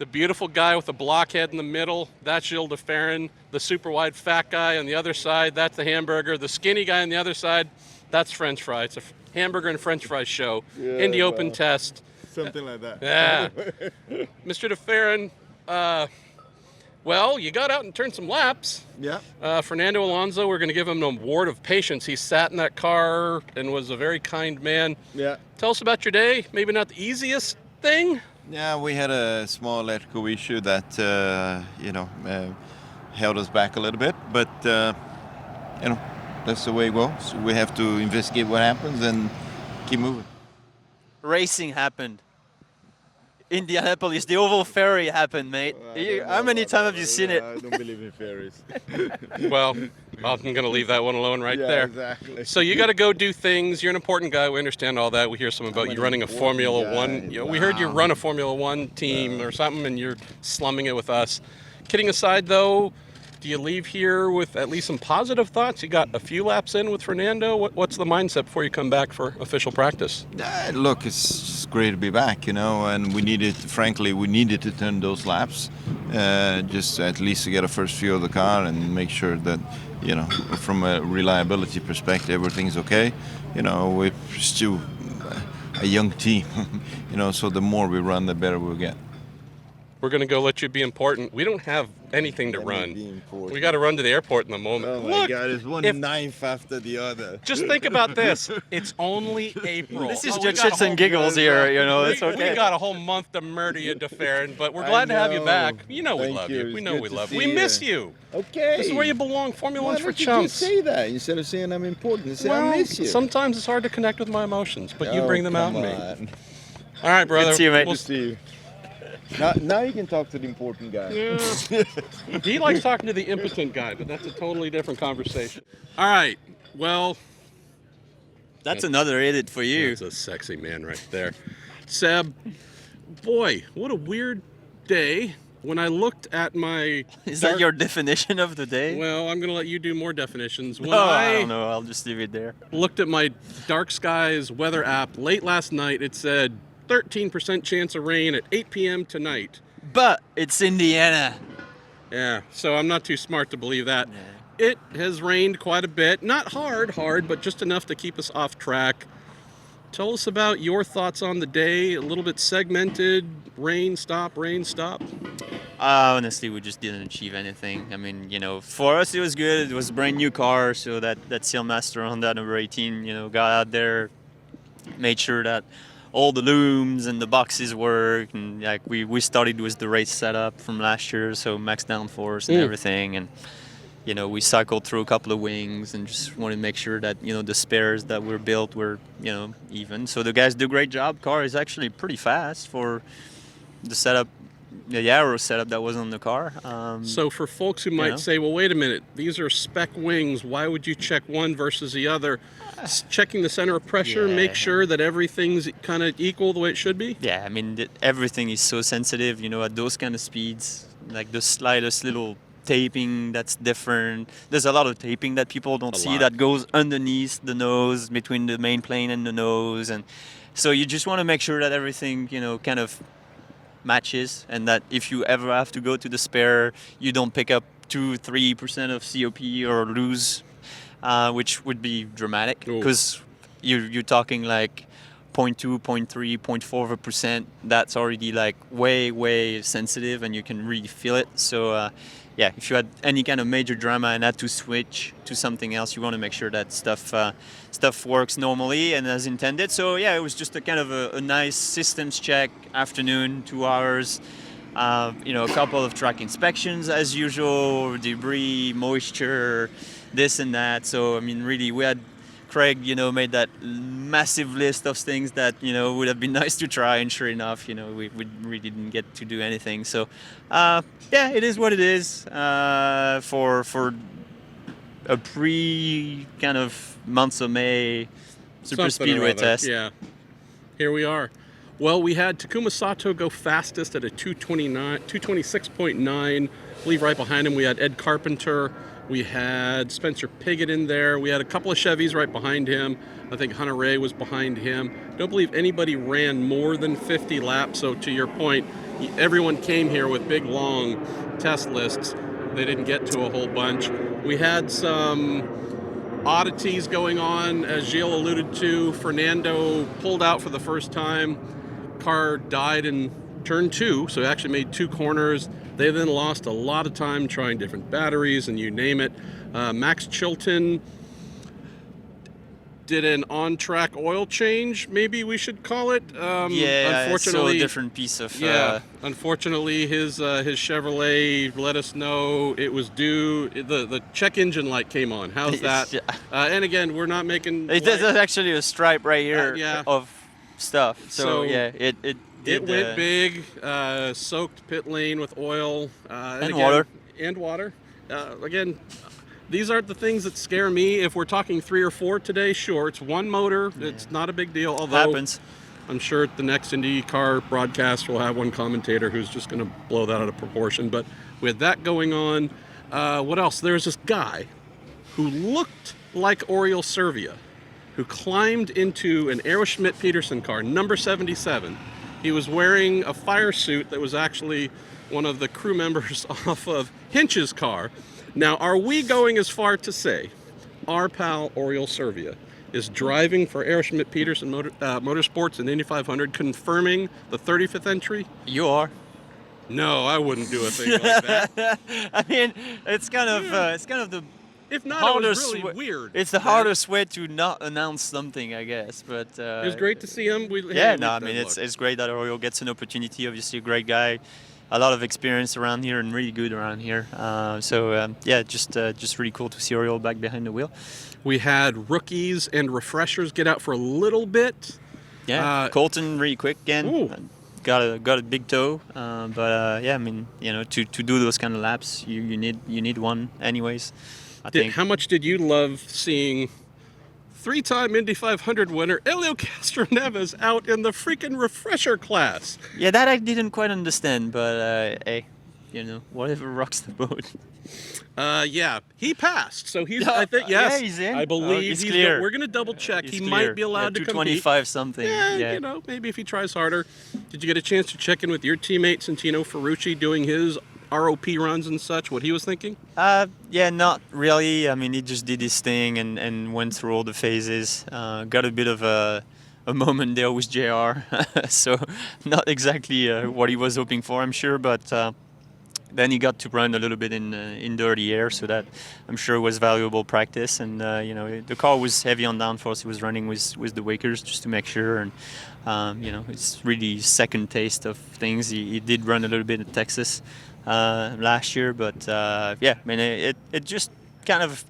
The beautiful guy with the blockhead in the middle, that's Gil de Ferran. The super wide fat guy on the other side, that's the hamburger. The skinny guy on the other side, that's French fry. It's a hamburger and French fry show. Yeah, Indy Open test. Something like that. Yeah. Mr. de Ferran, well, you got out and turned some laps. Yeah. Fernando Alonso, we're going to give him an award of patience. He sat in that car and was a very kind man. Yeah. Tell us about your day. Maybe not the easiest thing. Yeah, we had a small electrical issue that, held us back a little bit. But, that's the way it goes. We have to investigate what happens and keep moving. Racing happened. Indianapolis, the oval ferry happened, mate. How many times have you seen it? I don't believe in ferries. Well, I'm going to leave that one alone right there. Exactly. So you got to go do things. You're an important guy. We understand all that. We hear some about you running a Formula One. We heard you run a Formula One team or something, and you're slumming it with us. Kidding aside, though, do you leave here with at least some positive thoughts? You got a few laps in with Fernando. What's the mindset before you come back for official practice? Look, it's great to be back, and we needed to turn those laps, just at least to get a first view of the car and make sure that, from a reliability perspective, everything's okay. We're still a young team, so the more we run, the better we'll get. We're going to go let you be important. We don't have anything to run. We got to run to the airport in the moment. Oh my Look, God, it's one ninth after the other. Just think about this. It's only April. This is we just got a shits and whole- giggles here, it's okay. We got a whole month to murder you, de Ferran, but we're glad to have you back. You know we Thank love you. you. It's We know good we to love you. see We you. miss you. Okay. This is where you belong. Formula Why One's for don't you chumps. just say that instead of saying I'm important? Say Well, I miss you. sometimes it's hard to connect with my emotions, but you bring them out in me. on. All right, brother. Good to see you, mate. We'll Good to see you. Now you can talk to the important guy. Yeah. He likes talking to the impotent guy, but that's a totally different conversation. All right. Well, That's another edit for you. that's a sexy man right there. Seb, boy, what a weird day. When I looked at my... Is that your definition of the day? Well, I'm going to let you do more definitions. When I don't know. I'll just leave it there. looked at my Dark Skies weather app late last night, it said 13% chance of rain at 8 p.m. tonight. But it's Indiana. Yeah, so I'm not too smart to believe that. It has rained quite a bit. Not hard, but just enough to keep us off track. Tell us about your thoughts on the day. A little bit segmented. Rain, stop, rain, stop. Honestly, we just didn't achieve anything. I mean, for us it was good. It was a brand new car, so that Sealmaster Honda number 18, got out there, made sure that all the looms and the boxes work, and like we started with the race setup from last year, so max downforce and everything, and we cycled through a couple of wings and just wanted to make sure that the spares that were built were even. So the guys do a great job. Car is actually pretty fast for the setup, the aero setup that was on the car. So for folks who might say, well, wait a minute, these are spec wings. Why would you check one versus the other? Checking the center of pressure, make sure that everything's kind of equal the way it should be? Yeah, I mean, everything is so sensitive, at those kind of speeds, like the slightest little taping that's different. There's a lot of taping that people don't see that goes underneath the nose, between the main plane and the nose. And so you just want to make sure that everything, kind of matches, and that if you ever have to go to the spare, you don't pick up 2-3% of COP or lose, which would be dramatic, because you're talking like 0.2, 0.3, 0.4%. That's already like way sensitive, and you can really feel it. So if you had any kind of major drama and had to switch to something else, you want to make sure that stuff works normally and as intended. So it was just a kind of a nice systems check afternoon, 2 hours. A couple of track inspections as usual, debris, moisture, this and that. So I mean, really, we had Craig, made that massive list of things that would have been nice to try, and sure enough, we really didn't get to do anything. So it is what it is. For a pre kind of months of May super speedway test. Yeah, here we are. Well, we had Takuma Sato go fastest at a 226.9. I believe right behind him we had Ed Carpenter. We had Spencer Piggott in there. We had a couple of Chevys right behind him. I think Hunter-Reay was behind him. Don't believe anybody ran more than 50 laps. So to your point, everyone came here with big, long test lists. They didn't get to a whole bunch. We had some oddities going on, as Gil alluded to. Fernando pulled out for the first time. Car died in turn 2, so he actually made 2 corners. They then lost a lot of time trying different batteries and you name it. Max Chilton did an on-track oil change, maybe we should call it. Unfortunately, a different piece of. Unfortunately, his Chevrolet let us know it was due. The check engine light came on. How's that? And again, we're not making. There's actually a stripe right here of stuff. So it went big. Soaked pit lane with oil and water. And water. Again. These aren't the things that scare me. If we're talking 3 or 4 today, sure, it's one motor. It's not a big deal. Although happens. I'm sure at the next IndyCar broadcast we'll have one commentator who's just going to blow that out of proportion. But with that going on, what else? There's this guy who looked like Oriol Servia, who climbed into an Aero Schmidt-Peterson car, number 77. He was wearing a fire suit that was actually one of the crew members off of Hinch's car. Now, are we going as far to say our pal Oriol Servia is driving for Aero Schmidt-Peterson Motorsports in Indy 500, confirming the 35th entry? You are. No, I wouldn't do a thing like that. I mean, it's kind of the. If not, it was really weird. It's the hardest way to not announce something, I guess. But it was great to see him. It's great that Oriol gets an opportunity. Obviously, a great guy. A lot of experience around here and really good around here. Just really cool to see Oriol back behind the wheel. We had rookies and refreshers get out for a little bit. Yeah, Colton really quick again. Got a big toe, to do those kind of laps, you need one anyways. I think. How much did you love seeing 3-time Indy 500 winner Helio Castroneves out in the freaking refresher class? Yeah, that I didn't quite understand, but hey, whatever rocks the boat. He passed, so he's. I think yes. He's in. I believe he's clear. We're going to double check. He might be allowed to compete. 225 something. Yeah, maybe if he tries harder. Did you get a chance to check in with your teammate Santino Ferrucci doing his ROP runs and such? What he was thinking? Not really. I mean, he just did his thing and went through all the phases. Got a bit of a moment there with JR, so not exactly what he was hoping for, I'm sure, but. Then he got to run a little bit in dirty air, so that I'm sure was valuable practice. And the car was heavy on downforce. He was running with the wakers just to make sure. And it's really second taste of things. He did run a little bit in Texas last year, but it just kind of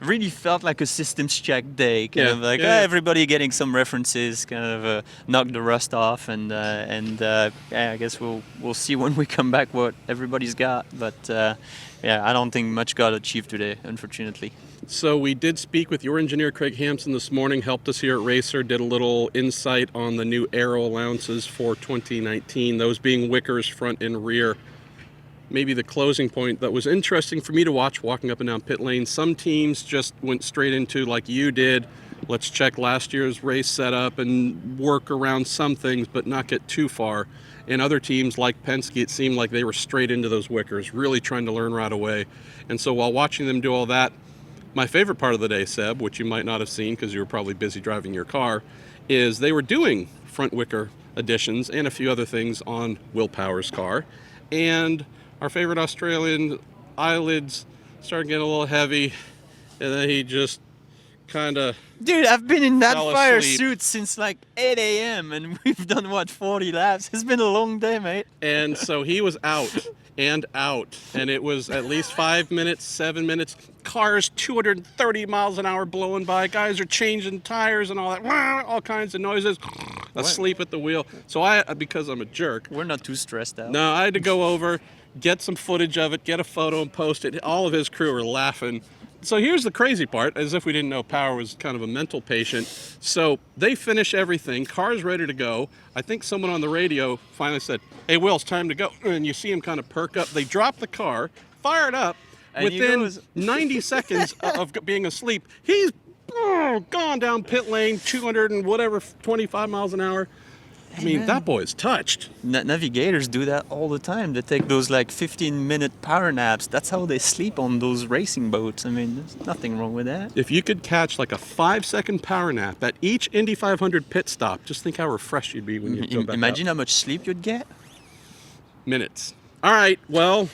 really felt like a systems check day. Everybody getting some references, kind of knock the rust off, and I guess we'll see when we come back what everybody's got. But I don't think much got achieved today, unfortunately. So we did speak with your engineer Craig Hampson this morning, helped us here at RACER, did a little insight on the new aero allowances for 2019, those being Wickers front and rear. Maybe the closing point that was interesting for me to watch walking up and down pit lane. Some teams just went straight into, like you did, let's check last year's race setup and work around some things but not get too far. And other teams like Penske, it seemed like they were straight into those Wickers, really trying to learn right away. And so while watching them do all that, my favorite part of the day, Seb, which you might not have seen because you were probably busy driving your car, is they were doing front Wicker additions and a few other things on Will Power's car. And our favorite Australian eyelids started getting a little heavy, and then he just kind of. Dude, I've been in that fire suit since like 8 a.m. and we've done 40 laps. It's been a long day, mate. And so he was out, and it was at least 5 minutes, 7 minutes. Cars 230 miles an hour blowing by. Guys are changing tires and all that, all kinds of noises. Asleep at the wheel. So because I'm a jerk. We're not too stressed out. No, I had to go over, get some footage of it, get a photo and post it. All of his crew were laughing. So here's the crazy part, as if we didn't know Power was kind of a mental patient. So they finish everything, car's ready to go. I think someone on the radio finally said, "Hey, Will, it's time to go." And you see him kind of perk up. They drop the car, fire it up. And within 90 seconds of being asleep, he's gone down pit lane, 200 and whatever, 25 miles an hour. I mean, that boy is touched. Navigators do that all the time. They take those like 15-minute power naps. That's how they sleep on those racing boats. I mean, there's nothing wrong with that. If you could catch like a 5-second power nap at each Indy 500 pit stop, just think how refreshed you'd be when you go back Imagine up. how much sleep you'd get. Minutes. All right, well,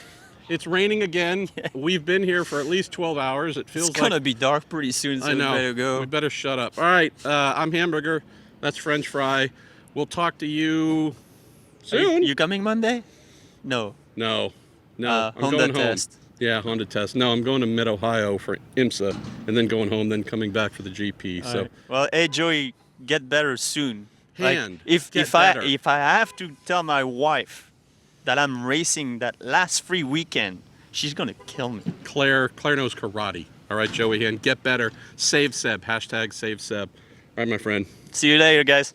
it's raining again. We've been here for at least 12 hours. It feels It's gonna be dark pretty soon, so I know. we better go. We better shut up. All right, I'm Hamburger. That's French Fry. We'll talk to you soon. You coming Monday? No. No. I'm Honda going home. test. Yeah, Honda test. No, I'm going to Mid-Ohio for IMSA and then going home, then coming back for the GP. All So, right. Well, hey Joey, get better soon. Hand, if get I better. if I have to tell my wife that I'm racing that last free weekend, she's gonna kill me. Claire knows karate. All right, Joey Hand, get better. Save Seb. #SaveSeb. All right, my friend. See you later, guys.